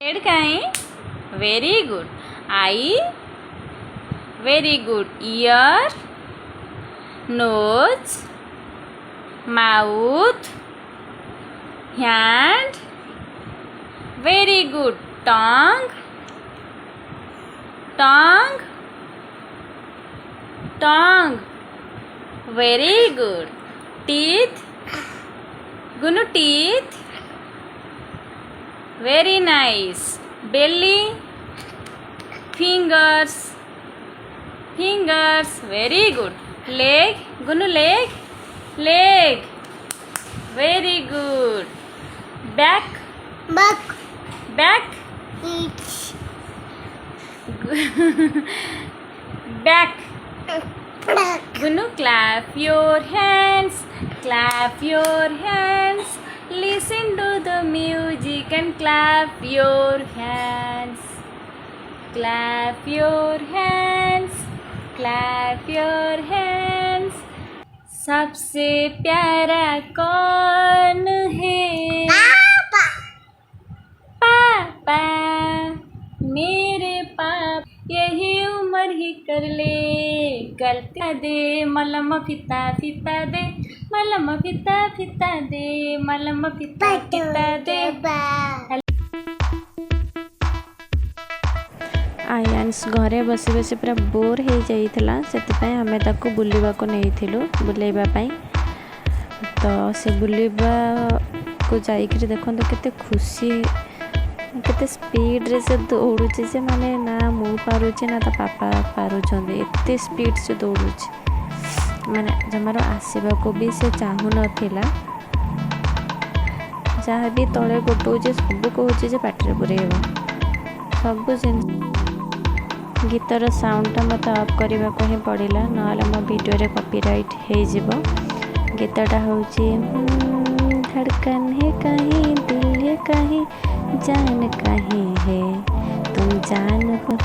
Head kain? Very good. Eye? Very good. Ear? Nose? Mouth? Hand? Very good. Tongue? Tongue? Tongue. Very good. Teeth? Gunu, teeth? Very nice. Belly? Fingers? Fingers. Very good. Leg? Gunu, leg? Leg. Very good. Back? Back. Back? Each. Back. Back. Gunu, clap your hands. Clap your hands. Listen to the music and clap your hands. Clap your hands. Clap your hands. सबसे प्यारा कौन है? Papa. पापा, मेरे पाप यही उम्र ही कर ले, गलती दे मलम फिता फिता दे, मलम फिता फिता दे, मलम फिता फिता दे। आयांश घरे बसी बसी पूरा बोर हो जाइथिला, सेतिपय हमें ताको बुलिबा को नेइथिलु बुलेबा पई। तो से बुलिबा को जाइकरी देखन तो केते खुशी, केते स्पीड रे से दौड़ुचे से माने ना मु पारुचे ना ता पापा पारुचंदे, एते स्पीड से दौड़ुचे माने जमारो आसीबा को भी से चाहू नथिला। जहाँ भी तले गोटौचे सब कहूचे जे पाटरे पुरेबा सब जिन। गीतर साउंडटा मत अफ करने को ही पड़ा, ना मो वीडियो रे कॉपीराइट हो जिवो। गीतटा होची धड़कन है कहीं, दिल है कहीं, जान कहीं है, तुम जान हो।